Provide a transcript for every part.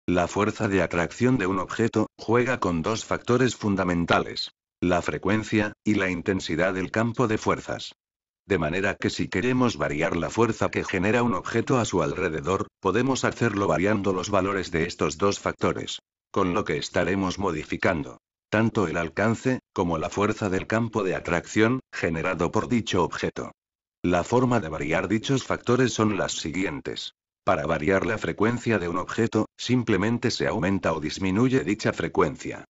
La fuerza de atracción de un objeto juega con dos factores fundamentales: la frecuencia y la intensidad del campo de fuerzas. De manera que si queremos variar la fuerza que genera un objeto a su alrededor, podemos hacerlo variando los valores de estos dos factores. Con lo que estaremos modificando tanto el alcance, como la fuerza del campo de atracción, generado por dicho objeto. La forma de variar dichos factores son las siguientes. Para variar la frecuencia de un objeto, simplemente se aumenta o disminuye dicha frecuencia.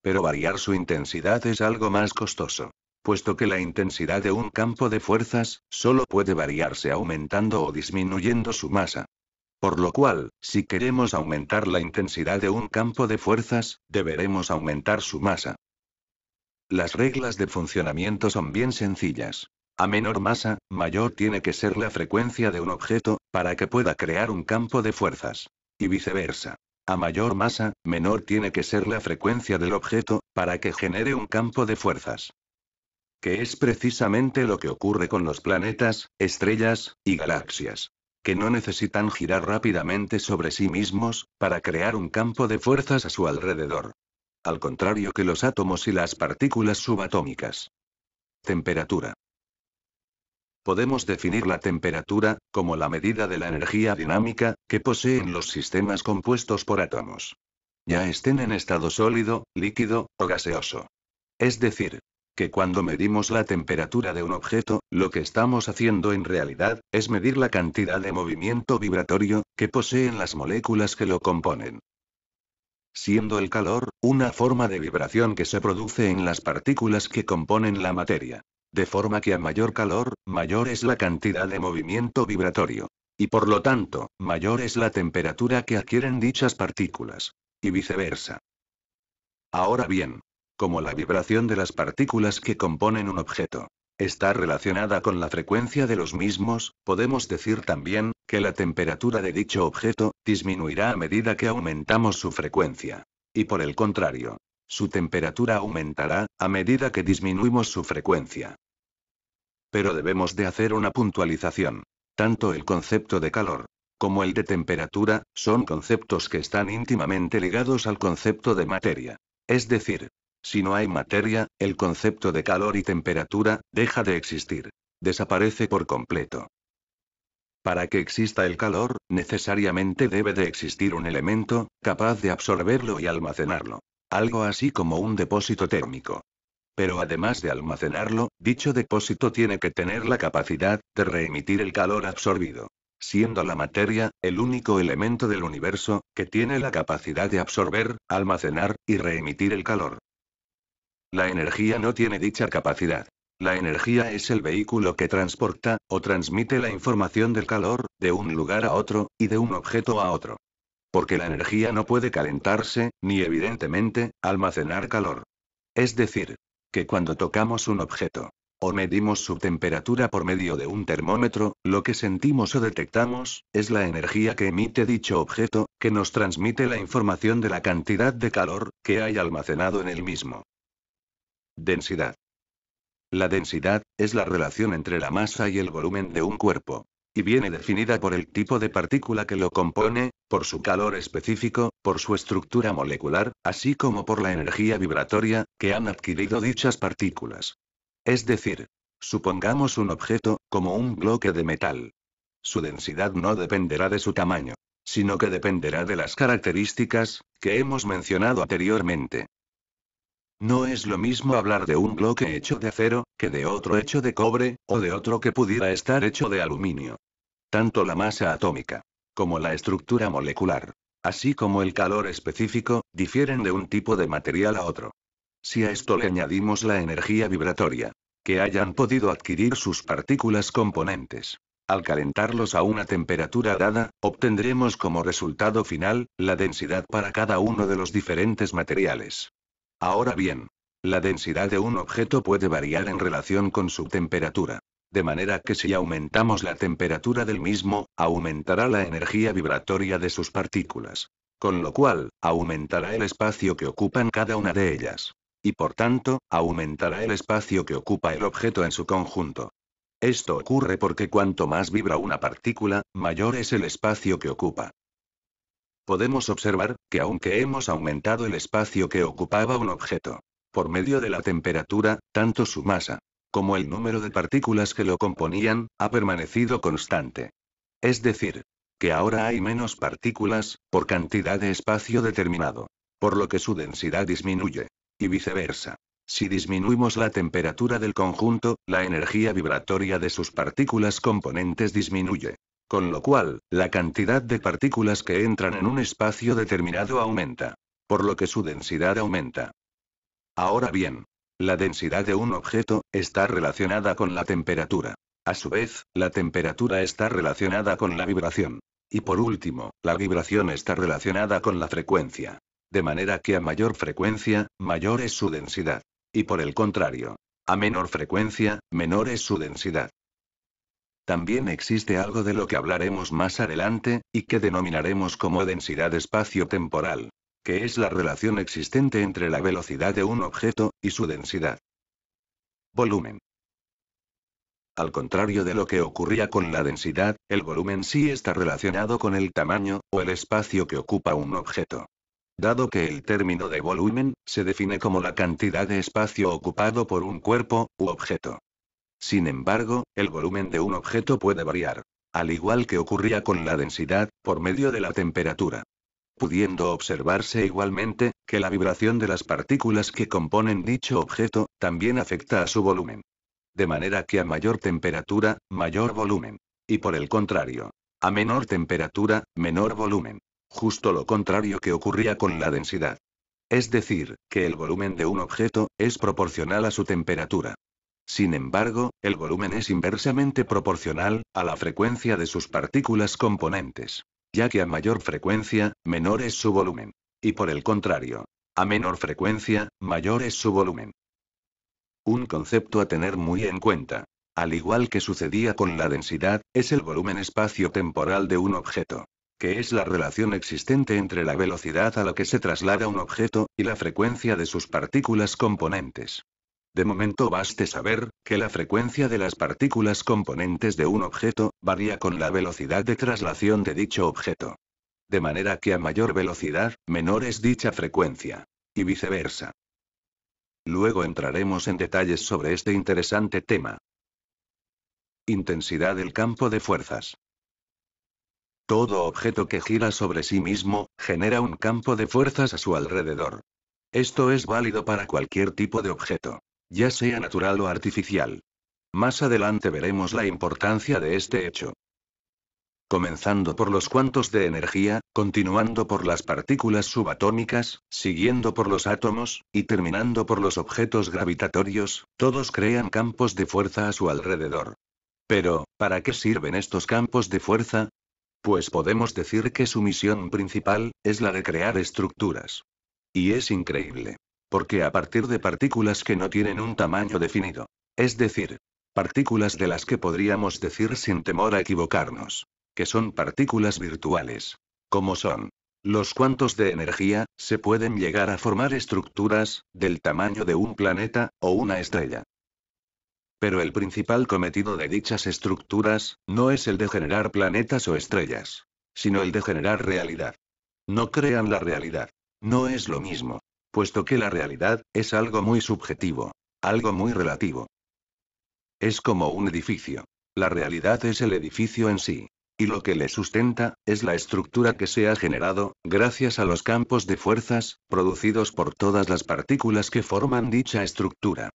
Pero variar su intensidad es algo más costoso, puesto que la intensidad de un campo de fuerzas solo puede variarse aumentando o disminuyendo su masa. Por lo cual, si queremos aumentar la intensidad de un campo de fuerzas, deberemos aumentar su masa. Las reglas de funcionamiento son bien sencillas. A menor masa, mayor tiene que ser la frecuencia de un objeto, para que pueda crear un campo de fuerzas. Y viceversa. A mayor masa, menor tiene que ser la frecuencia del objeto, para que genere un campo de fuerzas. Que es precisamente lo que ocurre con los planetas, estrellas, y galaxias. Que no necesitan girar rápidamente sobre sí mismos, para crear un campo de fuerzas a su alrededor. Al contrario que los átomos y las partículas subatómicas. Temperatura. Podemos definir la temperatura como la medida de la energía dinámica que poseen los sistemas compuestos por átomos. Ya estén en estado sólido, líquido o gaseoso. Es decir, que cuando medimos la temperatura de un objeto, lo que estamos haciendo en realidad es medir la cantidad de movimiento vibratorio que poseen las moléculas que lo componen. Siendo el calor una forma de vibración que se produce en las partículas que componen la materia. De forma que a mayor calor, mayor es la cantidad de movimiento vibratorio. Y por lo tanto, mayor es la temperatura que adquieren dichas partículas. Y viceversa. Ahora bien, como la vibración de las partículas que componen un objeto está relacionada con la frecuencia de los mismos, podemos decir también que la temperatura de dicho objeto disminuirá a medida que aumentamos su frecuencia. Y por el contrario, su temperatura aumentará a medida que disminuimos su frecuencia. Pero debemos de hacer una puntualización. Tanto el concepto de calor como el de temperatura son conceptos que están íntimamente ligados al concepto de materia. Es decir, si no hay materia, el concepto de calor y temperatura deja de existir. Desaparece por completo. Para que exista el calor, necesariamente debe de existir un elemento capaz de absorberlo y almacenarlo. Algo así como un depósito térmico. Pero además de almacenarlo, dicho depósito tiene que tener la capacidad de reemitir el calor absorbido. Siendo la materia el único elemento del universo que tiene la capacidad de absorber, almacenar y reemitir el calor. La energía no tiene dicha capacidad. La energía es el vehículo que transporta o transmite la información del calor de un lugar a otro y de un objeto a otro. Porque la energía no puede calentarse, ni evidentemente, almacenar calor. Es decir, que cuando tocamos un objeto, o medimos su temperatura por medio de un termómetro, lo que sentimos o detectamos, es la energía que emite dicho objeto, que nos transmite la información de la cantidad de calor que hay almacenado en el mismo. Densidad. La densidad es la relación entre la masa y el volumen de un cuerpo. Y viene definida por el tipo de partícula que lo compone, por su calor específico, por su estructura molecular, así como por la energía vibratoria que han adquirido dichas partículas. Es decir, supongamos un objeto como un bloque de metal. Su densidad no dependerá de su tamaño, sino que dependerá de las características que hemos mencionado anteriormente. No es lo mismo hablar de un bloque hecho de acero, que de otro hecho de cobre, o de otro que pudiera estar hecho de aluminio. Tanto la masa atómica, como la estructura molecular, así como el calor específico, difieren de un tipo de material a otro. Si a esto le añadimos la energía vibratoria que hayan podido adquirir sus partículas componentes, al calentarlos a una temperatura dada, obtendremos como resultado final la densidad para cada uno de los diferentes materiales. Ahora bien, la densidad de un objeto puede variar en relación con su temperatura. De manera que si aumentamos la temperatura del mismo, aumentará la energía vibratoria de sus partículas. Con lo cual, aumentará el espacio que ocupan cada una de ellas. Y por tanto, aumentará el espacio que ocupa el objeto en su conjunto. Esto ocurre porque cuanto más vibra una partícula, mayor es el espacio que ocupa. podemos observar que aunque hemos aumentado el espacio que ocupaba un objeto, por medio de la temperatura, tanto su masa como el número de partículas que lo componían, ha permanecido constante. Es decir, que ahora hay menos partículas, por cantidad de espacio determinado, por lo que su densidad disminuye. Y viceversa. Si disminuimos la temperatura del conjunto, la energía vibratoria de sus partículas componentes disminuye. Con lo cual, la cantidad de partículas que entran en un espacio determinado aumenta. Por lo que su densidad aumenta. Ahora bien, la densidad de un objeto está relacionada con la temperatura. A su vez, la temperatura está relacionada con la vibración. Y por último, la vibración está relacionada con la frecuencia. De manera que a mayor frecuencia, mayor es su densidad. Y por el contrario, a menor frecuencia, menor es su densidad. También existe algo de lo que hablaremos más adelante, y que denominaremos como densidad espacio-temporal, que es la relación existente entre la velocidad de un objeto y su densidad. Volumen. Al contrario de lo que ocurría con la densidad, el volumen sí está relacionado con el tamaño, o el espacio que ocupa un objeto. Dado que el término de volumen se define como la cantidad de espacio ocupado por un cuerpo u objeto. Sin embargo, el volumen de un objeto puede variar, al igual que ocurría con la densidad, por medio de la temperatura. Pudiendo observarse igualmente, que la vibración de las partículas que componen dicho objeto, también afecta a su volumen. De manera que a mayor temperatura, mayor volumen. Y por el contrario, a menor temperatura, menor volumen. Justo lo contrario que ocurría con la densidad. Es decir, que el volumen de un objeto es proporcional a su temperatura. Sin embargo, el volumen es inversamente proporcional a la frecuencia de sus partículas componentes, ya que a mayor frecuencia, menor es su volumen. Y por el contrario, a menor frecuencia, mayor es su volumen. Un concepto a tener muy en cuenta, al igual que sucedía con la densidad, es el volumen espacio-temporal de un objeto, que es la relación existente entre la velocidad a la que se traslada un objeto, y la frecuencia de sus partículas componentes. De momento baste saber, que la frecuencia de las partículas componentes de un objeto, varía con la velocidad de traslación de dicho objeto. De manera que a mayor velocidad, menor es dicha frecuencia. Y viceversa. Luego entraremos en detalles sobre este interesante tema. Intensidad del campo de fuerzas. Todo objeto que gira sobre sí mismo, genera un campo de fuerzas a su alrededor. Esto es válido para cualquier tipo de objeto, ya sea natural o artificial. Más adelante veremos la importancia de este hecho. Comenzando por los cuantos de energía, continuando por las partículas subatómicas, siguiendo por los átomos, y terminando por los objetos gravitatorios, todos crean campos de fuerza a su alrededor. Pero, ¿para qué sirven estos campos de fuerza? Pues podemos decir que su misión principal es la de crear estructuras. Y es increíble. Porque a partir de partículas que no tienen un tamaño definido, es decir, partículas de las que podríamos decir sin temor a equivocarnos, que son partículas virtuales, como son los cuantos de energía, se pueden llegar a formar estructuras del tamaño de un planeta o una estrella. Pero el principal cometido de dichas estructuras, no es el de generar planetas o estrellas, sino el de generar realidad. No crean la realidad. No es lo mismo, puesto que la realidad es algo muy subjetivo, algo muy relativo. Es como un edificio. La realidad es el edificio en sí. Y lo que le sustenta, es la estructura que se ha generado, gracias a los campos de fuerzas, producidos por todas las partículas que forman dicha estructura.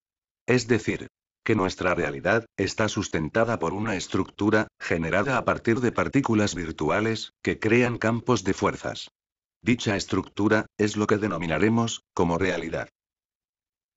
Es decir, que nuestra realidad, está sustentada por una estructura, generada a partir de partículas virtuales, que crean campos de fuerzas. Dicha estructura, es lo que denominaremos, como realidad.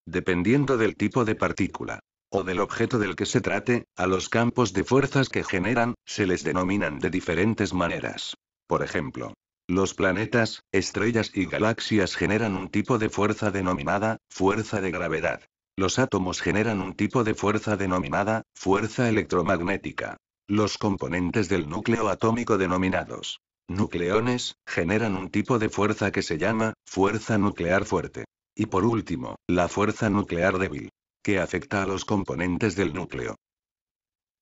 Dependiendo del tipo de partícula, o del objeto del que se trate, a los campos de fuerzas que generan, se les denominan de diferentes maneras. Por ejemplo, los planetas, estrellas y galaxias generan un tipo de fuerza denominada, fuerza de gravedad. Los átomos generan un tipo de fuerza denominada, fuerza electromagnética. Los componentes del núcleo atómico denominados nucleones, generan un tipo de fuerza que se llama, fuerza nuclear fuerte. Y por último, la fuerza nuclear débil, que afecta a los componentes del núcleo.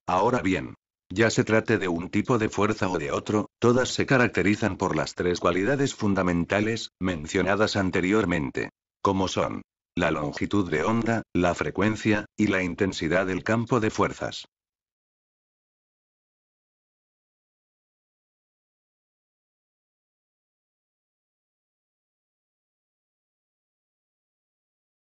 Ahora bien, Ya se trate de un tipo de fuerza o de otro, todas se caracterizan por las tres cualidades fundamentales, mencionadas anteriormente. Como son la longitud de onda, la frecuencia, y la intensidad del campo de fuerzas.